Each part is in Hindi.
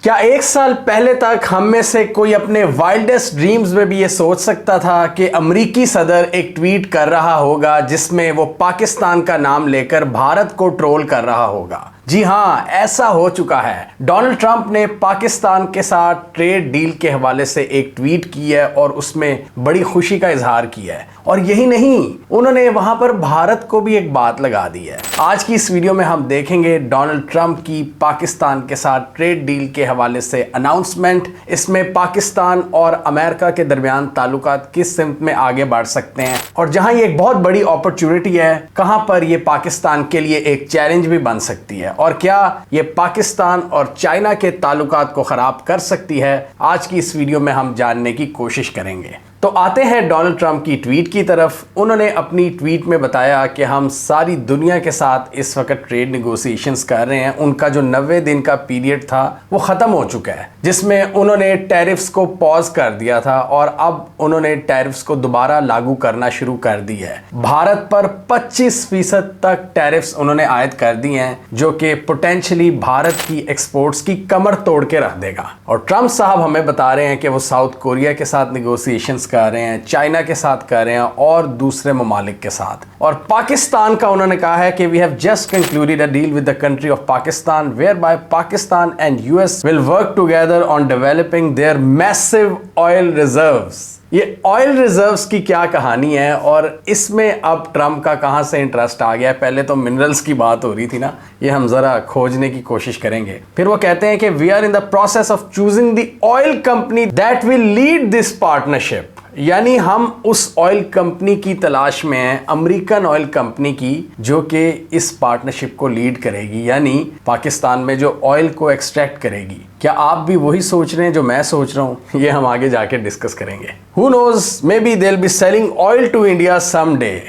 क्या एक साल पहले तक हम में से कोई अपने वाइल्डेस्ट ड्रीम्स में भी ये सोच सकता था कि अमेरिकी सदर एक ट्वीट कर रहा होगा जिसमें वो पाकिस्तान का नाम लेकर भारत को ट्रोल कर रहा होगा? जी हाँ, ऐसा हो चुका है। डोनाल्ड ट्रंप ने पाकिस्तान के साथ ट्रेड डील के हवाले से एक ट्वीट की है और उसमें बड़ी खुशी का इजहार किया है। और यही नहीं, उन्होंने वहां पर भारत को भी एक बात लगा दी है। आज की इस वीडियो में हम देखेंगे डोनाल्ड ट्रंप की पाकिस्तान के साथ ट्रेड डील के हवाले से अनाउंसमेंट। इसमें पाकिस्तान और अमेरिका के दरमियान ताल्लुकात किस सिमत में आगे बढ़ सकते हैं और जहां ये एक बहुत बड़ी अपॉर्चुनिटी है, कहां पर ये पाकिस्तान के लिए एक चैलेंज भी बन सकती है और क्या ये पाकिस्तान और चाइना के ताल्लुकात को खराब कर सकती है। आज की इस वीडियो में हम जानने की कोशिश करेंगे। तो आते हैं डोनाल्ड ट्रंप की ट्वीट की तरफ। उन्होंने अपनी ट्वीट में बताया कि हम सारी दुनिया के साथ इस वक्त ट्रेड नेगोशिएशंस कर रहे हैं। उनका जो 90 दिन का पीरियड था वो खत्म हो चुका है, जिसमें उन्होंने टैरिफ्स को पॉज कर दिया था और अब उन्होंने टैरिफ्स को दोबारा लागू करना शुरू कर दी है। भारत पर 25% तक टैरिफ्स उन्होंने आयद कर दी हैं, जो कि पोटेंशियली भारत की एक्सपोर्ट्स की कमर तोड़ के रख देगा। और ट्रंप साहब हमें बता रहे हैं कि वो साउथ कोरिया के साथ नेगोशिएशंस कर रहे हैं, चाइना के साथ कर रहे हैं और दूसरे ममालिक के साथ। और पाकिस्तान का उन्होंने कहा है कि we have just concluded a deal with the country of Pakistan whereby Pakistan and US will work together on developing their massive oil reserves. ये ऑयल रिजर्व्स की क्या कहानी है और इसमें अब ट्रंप का कहां से इंटरेस्ट आ गया है? पहले तो मिनरल्स की बात हो रही थी ना, ये हम जरा खोजने की कोशिश करेंगे। फिर वो कहते हैं कि we are in the process of choosing the oil company that will lead this partnership. यानी हम उस ऑयल कंपनी की तलाश में हैं, अमेरिकन ऑयल कंपनी की, जो कि इस पार्टनरशिप को लीड करेगी, यानी पाकिस्तान में जो ऑयल को एक्सट्रैक्ट करेगी। क्या आप भी वही सोच रहे हैं जो मैं सोच रहा हूं? ये हम आगे जाके डिस्कस करेंगे। Who knows, maybe they'll be selling oil to India someday।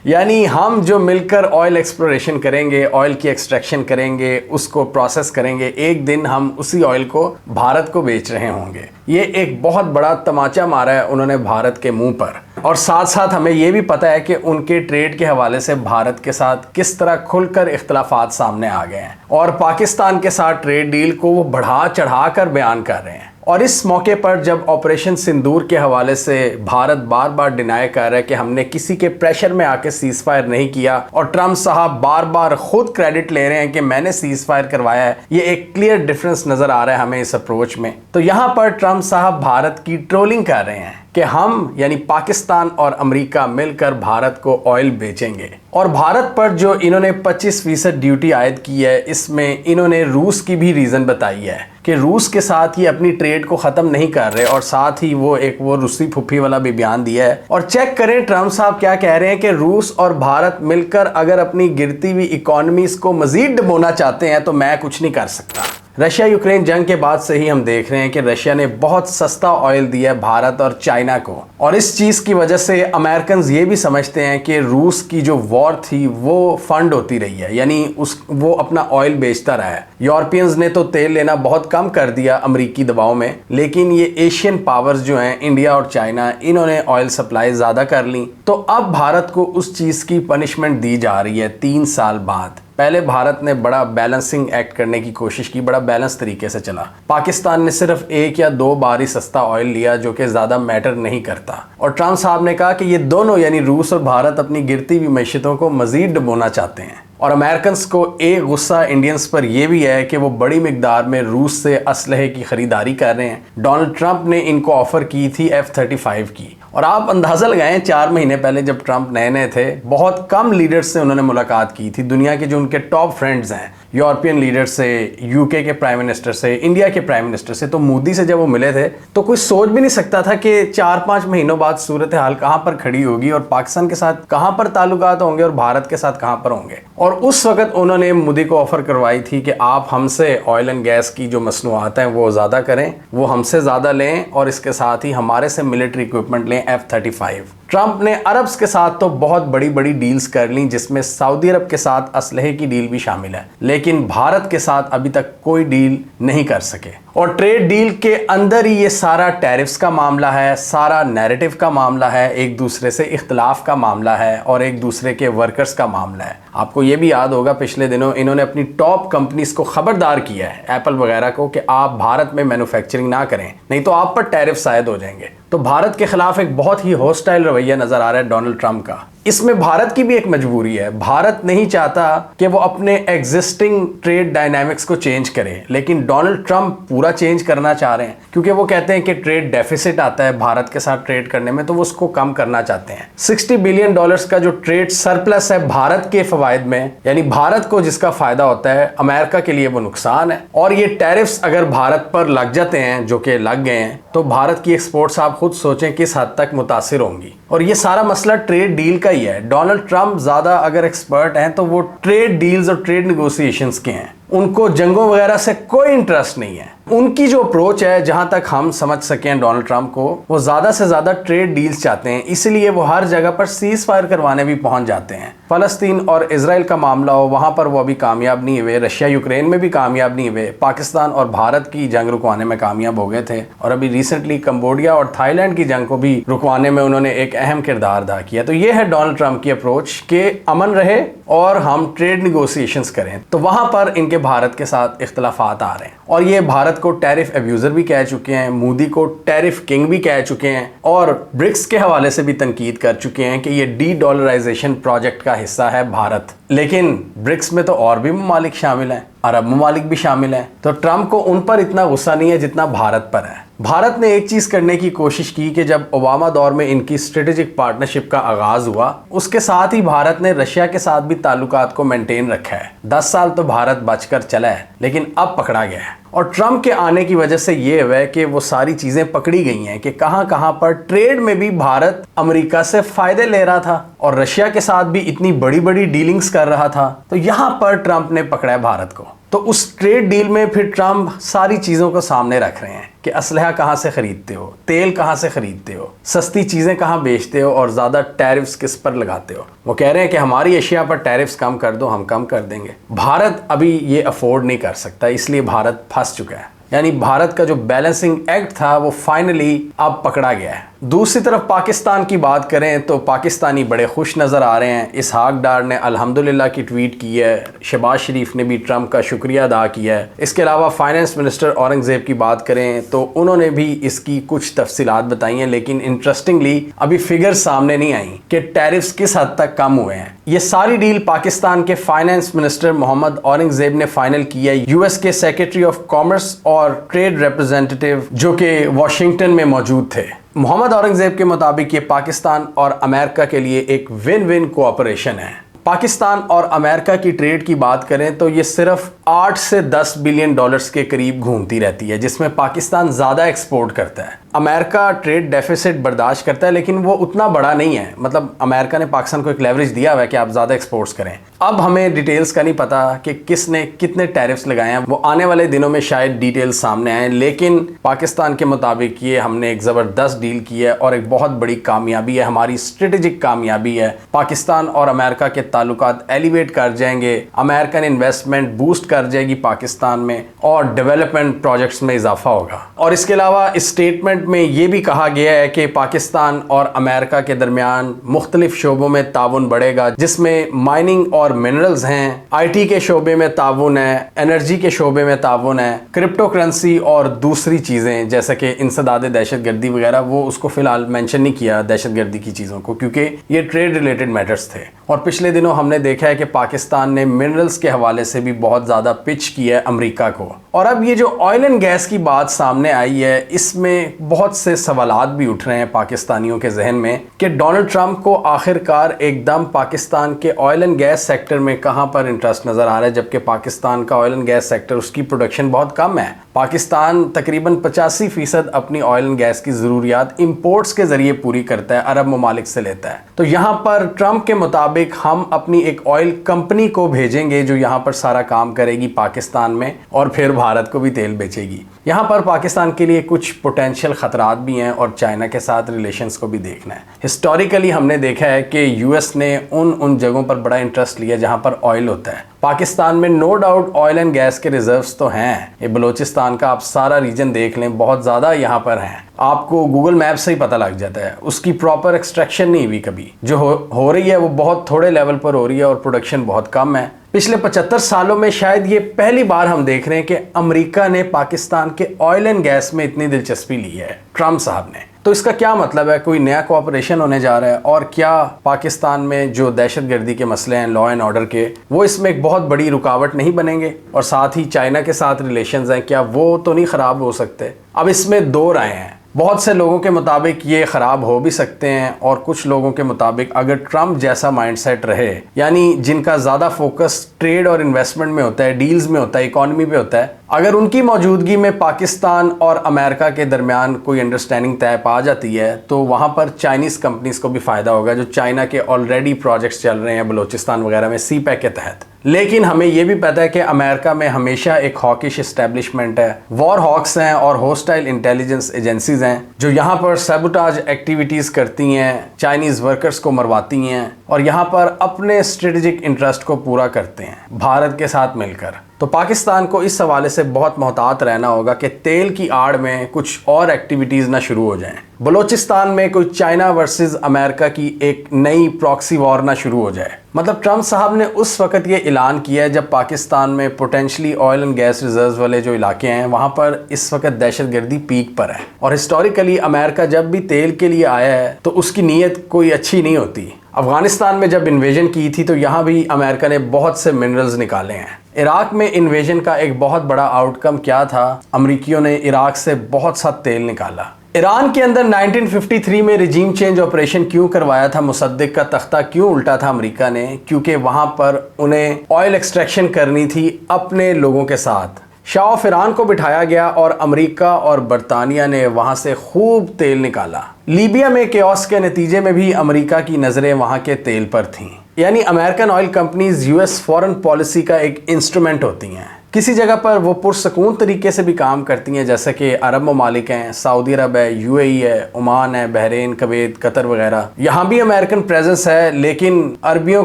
यानी हम जो मिलकर ऑयल एक्सप्लोरेशन करेंगे, ऑयल की एक्सट्रैक्शन करेंगे, उसको प्रोसेस करेंगे, एक दिन हम उसी ऑयल को भारत को बेच रहे होंगे। ये एक बहुत बड़ा तमाचा मारा है उन्होंने भारत के मुंह पर। और साथ साथ हमें ये भी पता है कि उनके ट्रेड के हवाले से भारत के साथ किस तरह खुलकर इख्तलाफात सामने आ गए हैं और पाकिस्तान के साथ ट्रेड डील को वो बढ़ा चढ़ा कर बयान कर रहे हैं। और इस मौके पर जब ऑपरेशन सिंदूर के हवाले से भारत बार बार डिनाई कर रहा है कि हमने किसी के प्रेशर में आके सीज फायर नहीं किया, और ट्रंप साहब बार बार खुद क्रेडिट ले रहे हैं कि मैंने सीज फायर करवाया है, ये एक क्लियर डिफरेंस नजर आ रहा है हमें इस अप्रोच में। तो यहाँ पर ट्रंप साहब भारत की ट्रोलिंग कर रहे हैं कि हम यानी पाकिस्तान और अमेरिका मिलकर भारत को ऑयल बेचेंगे। और भारत पर जो इन्होंने 25% ड्यूटी आयद की है, इसमें इन्होंने रूस की भी रीज़न बताई है कि रूस के साथ ये अपनी ट्रेड को ख़त्म नहीं कर रहे, और साथ ही वो रूसी फुफ्फी वाला भी बयान दिया है। और चेक करें ट्रंप साहब क्या कह रहे हैं कि रूस और भारत मिलकर अगर अपनी गिरती हुई इकोनॉमीज़ को मज़ीद डुबोना चाहते हैं तो मैं कुछ नहीं कर सकता। रशिया यूक्रेन जंग के बाद से ही हम देख रहे हैं कि रशिया ने बहुत सस्ता ऑयल दिया है भारत और चाइना को, और इस चीज़ की वजह से अमेरिकन ये भी समझते हैं कि रूस की जो वॉर थी वो फंड होती रही है, यानी वो अपना ऑयल बेचता रहा है। यूरोपियंस ने तो तेल लेना बहुत कम कर दिया अमेरिकी दबाव में, लेकिन ये एशियन पावर्स जो हैं इंडिया और चाइना, इन्होंने ऑयल सप्लाई ज़्यादा कर ली। तो अब भारत को उस चीज़ की पनिशमेंट दी जा रही है 3 साल बाद। पहले भारत ने बड़ा बैलेंसिंग एक्ट करने की कोशिश की, बड़ा बैलेंस तरीके से चला। पाकिस्तान ने सिर्फ 1 या 2 बार ही सस्ता ऑयल लिया, जो कि ज़्यादा मैटर नहीं करता। और ट्रंप साहब ने कहा कि ये दोनों यानी रूस और भारत अपनी गिरती हुई मैशियतों को मज़ीद डुबोना चाहते हैं। और अमेरिकन को एक गुस्सा इंडियंस पर यह भी है कि वो बड़ी मिकदार में रूस से असलहे की खरीदारी कर रहे हैं। डोनाल्ड ट्रंप ने इनको ऑफर की थी F-35 की, और आप अंदाज़ा लगाएं 4 महीने पहले जब ट्रंप नए नए थे, बहुत कम लीडर्स से उन्होंने मुलाकात की थी। दुनिया के जो उनके टॉप फ्रेंड्स हैं, यूरोपियन लीडर से, यूके के प्राइम मिनिस्टर से, इंडिया के प्राइम मिनिस्टर से, तो मोदी से जब वो मिले थे तो कोई सोच भी नहीं सकता था कि 4-5 महीनों बाद सूरत हाल कहाँ पर खड़ी होगी और पाकिस्तान के साथ कहाँ पर ताल्लुकात होंगे और भारत के साथ कहाँ पर होंगे। और उस वक्त उन्होंने मोदी को ऑफर करवाई थी कि आप हमसे ऑयल एंड गैस की जो मसनूआत हैं वो ज़्यादा करें, वो हमसे ज़्यादा लें, और इसके साथ ही हमारे से मिलिट्री इक्विपमेंट लें F-35। ट्रंप ने अरब्स के साथ तो बहुत बड़ी बड़ी डील्स कर ली, जिसमें सऊदी अरब के साथ असलहे की डील भी शामिल है, लेकिन भारत के साथ अभी तक कोई डील नहीं कर सके। और ट्रेड डील के अंदर ही ये सारा टैरिफ्स का मामला है, सारा नैरेटिव का मामला है, एक दूसरे से इख्तलाफ का मामला है और एक दूसरे के वर्कर्स का मामला है। आपको ये भी याद होगा पिछले दिनों इन्होंने अपनी टॉप कंपनीज को खबरदार किया है, एप्पल वगैरह को, कि आप भारत में मैन्युफैक्चरिंग ना करें, नहीं तो आप पर टैरिफ आयद हो जाएंगे। तो भारत के खिलाफ एक बहुत ही हॉस्टाइल रवैया नजर आ रहा है डोनाल्ड ट्रंप का। इसमें भारत की भी एक मजबूरी है। भारत नहीं चाहता कि वो अपने एग्जिस्टिंग ट्रेड डायनामिक्स को चेंज करे, लेकिन डोनाल्ड ट्रंप पूरा चेंज करना चाह रहे हैं, क्योंकि वो कहते हैं कि ट्रेड डेफिसिट आता है भारत के साथ ट्रेड करने में, तो वो उसको कम करना चाहते हैं। $60 बिलियन का जो ट्रेड सरप्लस है भारत के फवायद में, यानी भारत को जिसका फायदा होता है, अमेरिका के लिए वो नुकसान है। और ये टैरिफ्स अगर भारत पर लग जाते हैं, जो कि लग गए हैं, तो भारत की एक्सपोर्ट्स आप खुद सोचें किस हद तक मुतासिर होंगी। और ये सारा मसला ट्रेड डील का ही है। डोनाल्ड ट्रंप ज्यादा अगर एक्सपर्ट हैं तो वो ट्रेड डील्स और ट्रेड नेगोशिएशंस के हैं, उनको जंगों वगैरह से कोई इंटरेस्ट नहीं है। उनकी जो अप्रोच है, जहां तक हम समझ सकें डोनाल्ड ट्रंप को, वो ज्यादा से ज्यादा ट्रेड डील्स चाहते हैं, इसलिए वो हर जगह पर सीज फायर करवाने भी पहुंच जाते हैं। फलस्तीन और इजराइल का मामला हो, वहां पर वो अभी कामयाब नहीं हुए, रशिया यूक्रेन में भी कामयाब नहीं हुए, पाकिस्तान और भारत की जंग रुकवाने में कामयाब हो गए थे, और अभी रिसेंटली कंबोडिया और थाईलैंड की जंग को भी रुकवाने में उन्होंने एक अहम किरदार अदा किया। तो ये है डोनाल्ड ट्रंप की अप्रोच कि अमन रहे और हम ट्रेड निगोशिएशंस करें। तो वहां पर इनके भारत के साथ इख्तलाफात आ रहे हैं, और ये भारत को टैरिफ एब्यूजर भी कह चुके हैं, मोदी को टैरिफ किंग भी कह चुके हैं, और ब्रिक्स के हवाले से भी तनकीद कर चुके हैं कि ये डी डॉलराइजेशन प्रोजेक्ट का हिस्सा है भारत। लेकिन ब्रिक्स में तो और भी ममालिक शामिल हैं, अरब ममालिक भी शामिल हैं, तो ट्रंप को उन पर इतना गुस्सा नहीं है जितना भारत पर है। भारत ने एक चीज करने की कोशिश की कि जब ओबामा दौर में इनकी स्ट्रेटेजिक पार्टनरशिप का आगाज हुआ, उसके साथ ही भारत ने रशिया के साथ भी ताल्लुकात को मेंटेन रखा है। 10 साल तो भारत बचकर चला है, लेकिन अब पकड़ा गया है। और ट्रंप के आने की वजह से ये हुआ है कि वो सारी चीजें पकड़ी गई हैं कि कहां कहां पर ट्रेड में भी भारत अमेरिका से फायदे ले रहा था और रशिया के साथ भी इतनी बड़ी बड़ी डीलिंग्स कर रहा था। तो यहां पर ट्रंप ने पकड़ा है भारत को। तो उस ट्रेड डील में फिर ट्रंप सारी चीजों को सामने रख रहे हैं कि असलहा कहां से खरीदते हो, तेल कहां से खरीदते हो, सस्ती चीजें कहां बेचते हो और ज्यादा टैरिफ्स किस पर लगाते हो। वो कह रहे हैं कि हमारी एशिया पर टैरिफ्स कम कर दो, हम कम कर देंगे। भारत अभी ये अफोर्ड नहीं कर सकता, इसलिए भारत फंस चुका है। यानी भारत का जो बैलेंसिंग एक्ट था वो फाइनली अब पकड़ा गया है। दूसरी तरफ पाकिस्तान की बात करें तो पाकिस्तानी बड़े खुश नज़र आ रहे हैं। इसहाक डार ने अल्हम्दुलिल्लाह की ट्वीट की है, शहबाज शरीफ ने भी ट्रंप का शुक्रिया अदा किया है। इसके अलावा फाइनेंस मिनिस्टर औरंगजेब की बात करें तो उन्होंने भी इसकी कुछ तफसीलात बताई हैं, लेकिन इंटरेस्टिंगली अभी फिगर सामने नहीं आई कि टैरिफ्स किस हद तक कम हुए हैं। ये सारी डील पाकिस्तान के फाइनेंस मिनिस्टर मोहम्मद औरंगजेब ने फाइनल की है यूएस के सेक्रेटरी ऑफ कॉमर्स और ट्रेड रिप्रेजेंटेटिव जो कि वाशिंगटन में मौजूद थे। मोहम्मद औरंगजेब के मुताबिक ये पाकिस्तान और अमेरिका के लिए एक विन विन कोऑपरेशन है। पाकिस्तान और अमेरिका की ट्रेड की बात करें तो ये सिर्फ 8 से 10 बिलियन डॉलर्स के करीब घूमती रहती है, जिसमें पाकिस्तान ज़्यादा एक्सपोर्ट करता है। अमेरिका ट्रेड डेफिसिट बर्दाश्त करता है, लेकिन वो उतना बड़ा नहीं है। मतलब अमेरिका ने पाकिस्तान को एक लेवरेज दिया हुआ है कि आप ज़्यादा एक्सपोर्ट्स करें। अब हमें डिटेल्स का नहीं पता कि किसने कितने टैरिफ्स लगाए हैं, वो आने वाले दिनों में शायद डिटेल्स सामने आए, लेकिन पाकिस्तान के मुताबिक ये हमने एक ज़बरदस्त डील की है और एक बहुत बड़ी कामयाबी है, हमारी स्ट्रेटेजिक कामयाबी है। पाकिस्तान और अमेरिका के ताल्लुकात एलिवेट कर जाएंगे, अमेरिकन इन्वेस्टमेंट बूस्ट कर जाएगी पाकिस्तान में और डेवलपमेंट प्रोजेक्ट्स में इजाफा होगा। और इसके अलावा इस स्टेटमेंट में ये भी कहा गया है कि पाकिस्तान और अमेरिका के दरमियान मुख्तलिफ शोबों में ताउन बढ़ेगा, जिसमें माइनिंग और मिनरल्स हैं, IT के शोबे में ताउन है, एनर्जी के शोबे में ताउन है, क्रिप्टो करेंसी और दूसरी चीज़ें जैसे कि इंसदाद दहशतगर्दी वगैरह, वो उसको फिलहाल मेंशन नहीं किया दहशतगर्दी की चीज़ों को, क्योंकि ये ट्रेड रिलेटेड मैटर्स थे। और पिछले दिनों हमने देखा है कि पाकिस्तान ने मिनरल्स के हवाले से भी बहुत ज़्यादा पिच किया है अमेरिका को। और अब ये जो ऑयल एंड गैस की बात सामने आई है, इसमें बहुत से सवालात भी उठ रहे हैं पाकिस्तानियों के जहन में कि डोनाल्ड ट्रंप को आखिरकार एकदम पाकिस्तान के ऑयल एंड गैस सेक्टर में कहां पर इंटरेस्ट नजर आ रहा है, जबकि पाकिस्तान का ऑयल एंड गैस सेक्टर, उसकी प्रोडक्शन बहुत कम है। पाकिस्तान तकरीबन 85% अपनी ऑयल एंड गैस की ज़रूरियात इंपोर्ट्स के ज़रिए पूरी करता है, अरब ममालिक से लेता है। तो यहाँ पर ट्रंप के मुताबिक हम अपनी एक ऑयल कंपनी को भेजेंगे जो यहाँ पर सारा काम करेगी पाकिस्तान में और फिर भारत को भी तेल बेचेगी। यहाँ पर पाकिस्तान के लिए कुछ पोटेंशियल ख़तरात भी हैं और चाइना के साथ रिलेशंस को भी देखना है। हिस्टोरिकली हमने देखा है कि यूएस ने उन जगहों पर बड़ा इंटरेस्ट लिया जहाँ पर ऑयल होता है। पाकिस्तान में no doubt oil and gas के रिजर्व्स तो हैं। ये बलूचिस्तान का आप सारा रीजन देख लें, बहुत ज़्यादा यहाँ पर हैं। आपको गूगल मैप से ही पता लग जाता है। उसकी प्रॉपर एक्सट्रैक्शन नहीं हुई कभी, जो हो रही है वो बहुत थोड़े लेवल पर हो रही है और प्रोडक्शन बहुत कम है। पिछले 75 सालों में शायद ये पहली बार हम देख रहे हैं कि अमेरिका ने पाकिस्तान के ऑयल एंड गैस में इतनी दिलचस्पी ली है ट्रंप साहब ने। तो इसका क्या मतलब है? कोई नया कोऑपरेशन होने जा रहा है? और क्या पाकिस्तान में जो दहशतगर्दी के मसले हैं लॉ एंड ऑर्डर के, वो इसमें एक बहुत बड़ी रुकावट नहीं बनेंगे? और साथ ही चाइना के साथ रिलेशंस हैं, क्या वो तो नहीं ख़राब हो सकते? अब इसमें दो राय हैं। बहुत से लोगों के मुताबिक ये ख़राब हो भी सकते हैं और कुछ लोगों के मुताबिक अगर ट्रंप जैसा माइंडसेट रहे, यानी जिनका ज़्यादा फोकस ट्रेड और इन्वेस्टमेंट में होता है, डील्स में होता है, इकॉनमी पे होता है, अगर उनकी मौजूदगी में पाकिस्तान और अमेरिका के दरमियान कोई अंडरस्टैंडिंग तय पा जाती है तो वहाँ पर चाइनीज़ कंपनीज़ को भी फ़ायदा होगा जो चाइना के ऑलरेडी प्रोजेक्ट्स चल रहे हैं बलूचिस्तान वगैरह में CPEC के तहत। लेकिन हमें यह भी पता है कि अमेरिका में हमेशा एक हॉकिश एस्टेब्लिशमेंट है, वॉर हॉक्स हैं और होस्टाइल इंटेलिजेंस एजेंसीज हैं जो यहाँ पर सैबोटाज एक्टिविटीज़ करती हैं, चाइनीज़ वर्कर्स को मरवाती हैं और यहाँ पर अपने स्ट्रेटेजिक इंटरेस्ट को पूरा करते हैं भारत के साथ मिलकर। तो पाकिस्तान को इस हवाले से बहुत मोहतात रहना होगा कि तेल की आड़ में कुछ और एक्टिविटीज़ ना शुरू हो जाएं। बलूचिस्तान में कोई चाइना वर्सेस अमेरिका की एक नई प्रॉक्सी वॉर ना शुरू हो जाए। मतलब ट्रंप साहब ने उस वक्त ये ऐलान किया है जब पाकिस्तान में potentially oil and gas reserve वाले जो इलाके हैं वहाँ पर इस वक्त दहशतगर्दी पीक पर है। और हिस्टोरिकली अमेरिका जब भी तेल के लिए आया है तो उसकी नीयत कोई अच्छी नहीं होती। अफगानिस्तान में जब इन्वेजन की थी तो यहाँ भी अमेरिका ने बहुत से मिनरल्स निकाले हैं। इराक में इन्वेजन का एक बहुत बड़ा आउटकम क्या था? अमरीकियों ने इराक से बहुत सा तेल निकाला। ईरान के अंदर 1953 में रिजीम चेंज ऑपरेशन क्यों करवाया था? मुसद्दिक का तख्ता क्यों उल्टा था अमेरिका ने? क्योंकि वहाँ पर उन्हें ऑयल एक्सट्रैक्शन करनी थी अपने लोगों के साथ। शाह ऑफ ईरान को बिठाया गया और अमेरिका और बरतानिया ने वहाँ से खूब तेल निकाला। लीबिया में केओस के नतीजे में भी अमेरिका की नज़रें वहाँ के तेल पर थीं। यानी American oil companies US foreign policy का एक इंस्ट्रूमेंट होती हैं। किसी जगह पर वो पुरसकून तरीके से भी काम करती हैं, जैसे कि अरब ममालिक हैं, सऊदी अरब है, UAE है, ओमान है, बहरीन, कुवैत, कतर वगैरह। यहाँ भी अमेरिकन प्रेजेंस है, लेकिन अरबियों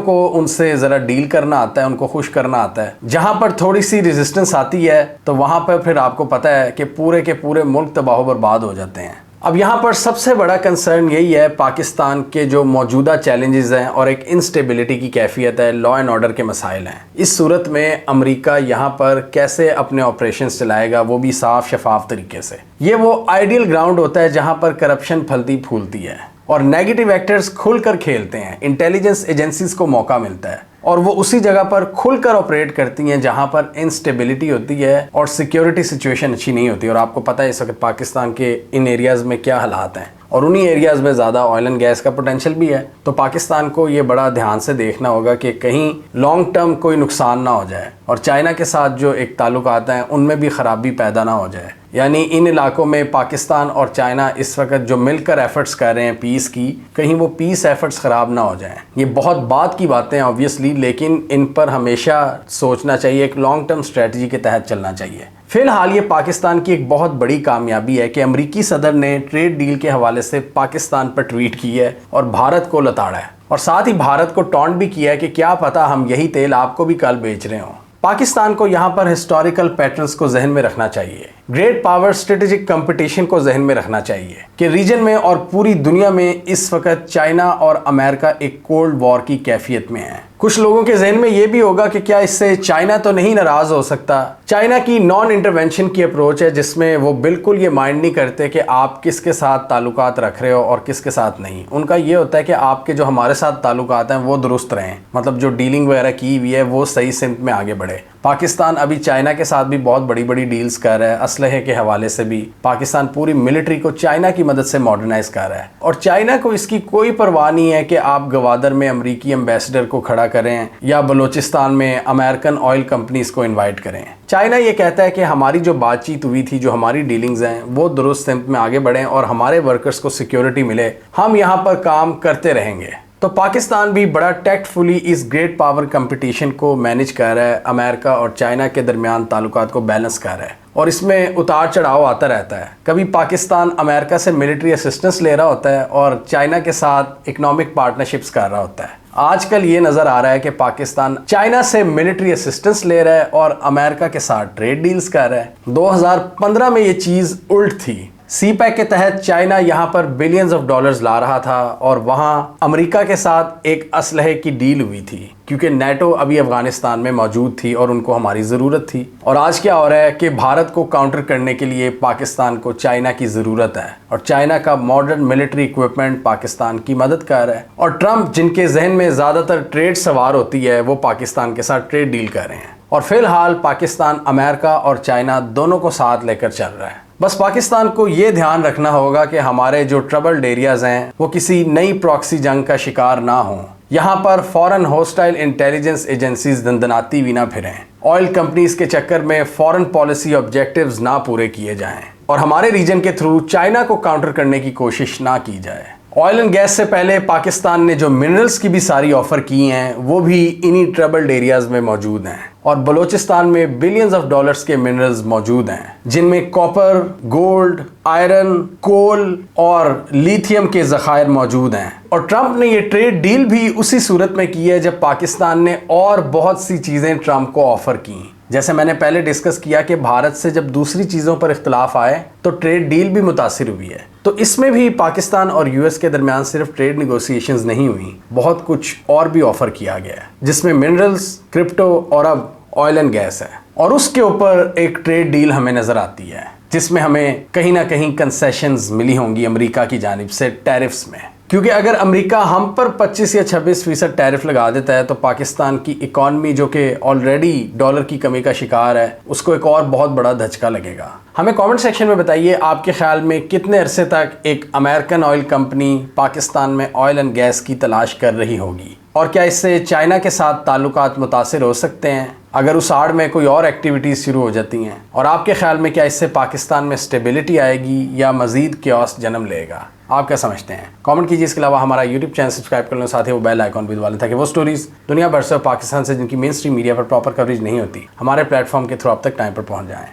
को उनसे ज़रा डील करना आता है, उनको खुश करना आता है। जहाँ पर थोड़ी सी रेजिस्टेंस आती है तो वहाँ पर फिर आपको पता है कि पूरे के पूरे मुल्क तबाह बर्बाद हो जाते हैं। अब यहाँ पर सबसे बड़ा कंसर्न यही है पाकिस्तान के जो मौजूदा चैलेंजेस हैं और एक इंस्टेबिलिटी की कैफियत है, लॉ एंड ऑर्डर के मसाइल हैं। इस सूरत में अमेरिका यहाँ पर कैसे अपने ऑपरेशंस चलाएगा, वो भी साफ शफाफ तरीके से। ये वो आइडियल ग्राउंड होता है जहाँ पर करप्शन फलती फूलती है और नेगेटिव एक्टर्स खुलकर खेलते हैं, इंटेलिजेंस एजेंसीज को मौका मिलता है और वो उसी जगह पर खुलकर ऑपरेट करती हैं जहां पर इंस्टेबिलिटी होती है और सिक्योरिटी सिचुएशन अच्छी नहीं होती। और आपको पता है इस वक्त पाकिस्तान के इन एरियाज़ में क्या हालात हैं और उन्हीं एरियाज़ में ज़्यादा ऑयल एंड गैस का पोटेंशियल भी है। तो पाकिस्तान को ये बड़ा ध्यान से देखना होगा कि कहीं लॉन्ग टर्म कोई नुकसान ना हो जाए और चाइना के साथ जो एक ताल्लुकात हैं उनमें भी ख़राबी पैदा ना हो जाए। यानी इन इलाकों में पाकिस्तान और चाइना इस वक्त जो मिलकर एफर्ट्स कर रहे हैं पीस की, कहीं वो पीस एफर्ट्स ख़राब ना हो जाएं। ये बहुत बात की बातें हैं ऑब्वियसली, लेकिन इन पर हमेशा सोचना चाहिए, एक लॉन्ग टर्म स्ट्रेटजी के तहत चलना चाहिए। फिलहाल ये पाकिस्तान की एक बहुत बड़ी कामयाबी है कि अमेरिकी सदर ने ट्रेड डील के हवाले से पाकिस्तान पर ट्वीट की है और भारत को लताड़ा है और साथ ही भारत को टॉन्ट भी किया है कि क्या पता हम यही तेल आपको भी कल बेच रहे हों। पाकिस्तान को यहाँ पर हिस्टोरिकल पैटर्न्स को जहन में रखना चाहिए, ग्रेट पावर स्ट्रेटेजिक कंपटीशन को जहन में रखना चाहिए कि रीजन में और पूरी दुनिया में इस वक्त चाइना और अमेरिका एक कोल्ड वॉर की कैफियत में है। कुछ लोगों के जहन में ये भी होगा कि क्या इससे चाइना तो नहीं नाराज हो सकता। चाइना की नॉन इंटरवेंशन की अप्रोच है जिसमें वो बिल्कुल ये माइंड नहीं करते कि आप किसके साथ ताल्लुकात रख रहे हो और किसके साथ नहीं। उनका ये होता है कि आपके जो हमारे साथ ताल्लुकात हैं वो दुरुस्त रहें, मतलब जो डीलिंग वगैरह की हुई है वो सही सिमत में आगे बढ़े। पाकिस्तान अभी चाइना के साथ भी बहुत बड़ी बड़ी डील्स कर रहा है। असलहे के हवाले से भी पाकिस्तान पूरी मिलिट्री को चाइना की मदद से मॉडर्नाइज कर रहा है और चाइना को इसकी कोई परवाह नहीं है कि आप गवादर में अमरीकी एम्बेसडर को खड़ा करें या बलूचिस्तान में अमेरिकन ऑयल कंपनीज को इन्वाइट करें। चाइना ये कहता है कि हमारी जो बातचीत हुई थी, जो हमारी डीलिंग्स हैं, वो दुरुस्त सिमत में आगे बढ़ें और हमारे वर्कर्स को सिक्योरिटी मिले, हम यहाँ पर काम करते रहेंगे। तो पाकिस्तान भी बड़ा टैक्टफुली इस ग्रेट पावर कंपटीशन को मैनेज कर रहा है, अमेरिका और चाइना के दरमियान ताल्लुकात को बैलेंस कर रहा है और इसमें उतार चढ़ाव आता रहता है। कभी पाकिस्तान अमेरिका से मिलिट्री असिस्टेंस ले रहा होता है और चाइना के साथ इकोनॉमिक पार्टनरशिप्स कर रहा होता है। आजकल ये नज़र आ रहा है कि पाकिस्तान चाइना से मिलिट्री असिस्टेंस ले रहा है और अमेरिका के साथ ट्रेड डील्स कर रहा है। 2015 में ये चीज़ उल्ट थी। सीपैक के तहत चाइना यहाँ पर बिलियंस ऑफ डॉलर्स ला रहा था और वहाँ अमेरिका के साथ एक असलहे की डील हुई थी क्योंकि नेटो अभी अफगानिस्तान में मौजूद थी और उनको हमारी ज़रूरत थी। और आज क्या हो रहा है कि भारत को काउंटर करने के लिए पाकिस्तान को चाइना की ज़रूरत है और चाइना का मॉडर्न मिलिट्री इक्विपमेंट पाकिस्तान की मदद कर रहा है और ट्रंप जिनके जहन में ज़्यादातर ट्रेड सवार होती है वो पाकिस्तान के साथ ट्रेड डील कर रहे हैं और फिलहाल पाकिस्तान अमेरिका और चाइना दोनों को साथ लेकर चल रहा है। बस पाकिस्तान को ये ध्यान रखना होगा कि हमारे जो ट्रबल्ड एरियाज हैं वो किसी नई प्रॉक्सी जंग का शिकार ना हों। यहाँ पर फॉरेन होस्टाइल इंटेलिजेंस एजेंसीज दंदनाती भी ना फिरें, ऑयल कंपनीज के चक्कर में फॉरेन पॉलिसी ऑब्जेक्टिव्स ना पूरे किए जाएं और हमारे रीजन के थ्रू चाइना को काउंटर करने की कोशिश ना की जाए। ऑयल एंड गैस से पहले पाकिस्तान ने जो मिनरल्स की भी सारी ऑफर की हैं वो भी इन्हीं ट्रबल्ड एरियाज में मौजूद हैं और बलूचिस्तान में बिलियंस ऑफ डॉलर्स के मिनरल्स मौजूद हैं जिनमें कॉपर, गोल्ड, आयरन, कोल और लिथियम के ज़खायर मौजूद हैं। और ट्रंप ने ये ट्रेड डील भी उसी सूरत में की है जब पाकिस्तान ने और बहुत सी चीज़ें ट्रंप को ऑफर की। जैसे मैंने पहले डिस्कस किया कि भारत से जब दूसरी चीज़ों पर इख्तलाफ आए तो ट्रेड डील भी मुतासिर हुई है। तो इसमें भी पाकिस्तान और यूएस के दरमियान सिर्फ ट्रेड निगोशिएशंस नहीं हुई, बहुत कुछ और भी ऑफर किया गया है जिसमें मिनरल्स, क्रिप्टो और अब ऑयल एंड गैस है। और उसके ऊपर एक ट्रेड डील हमें नज़र आती है जिसमें हमें कहीं ना कहीं कंसेशंस मिली होंगी अमेरिका की जानिब से टैरिफ्स में, क्योंकि अगर अमेरिका हम पर 25 या 26% टैरिफ लगा देता है तो पाकिस्तान की इकॉनमी जो कि ऑलरेडी डॉलर की कमी का शिकार है उसको एक और बहुत बड़ा धचका लगेगा। हमें कमेंट सेक्शन में बताइए आपके ख्याल में कितने अरसे तक एक अमेरिकन ऑयल कंपनी पाकिस्तान में ऑयल एंड गैस की तलाश कर रही होगी और क्या इससे चाइना के साथ ताल्लुकात मुतासिर हो सकते हैं अगर उस आड़ में कोई और एक्टिविटीज़ शुरू हो जाती हैं। और आपके ख्याल में क्या इससे पाकिस्तान में स्टेबिलिटी आएगी या मज़ीद क्योस जन्म लेगा? आप क्या समझते हैं? कमेंट कीजिए। इसके अलावा हमारा यूट्यूब चैनल सब्सक्राइब कर लो, साथ ही वो बेल आइकॉन भी दबा लें ताकि वो स्टोरीज दुनिया भर से पाकिस्तान से जिनकी मेन स्ट्रीम मीडिया पर प्रॉपर कवरेज नहीं होती हमारे प्लेटफॉर्म के थ्रू आप तक टाइम पर पहुंच जाएं।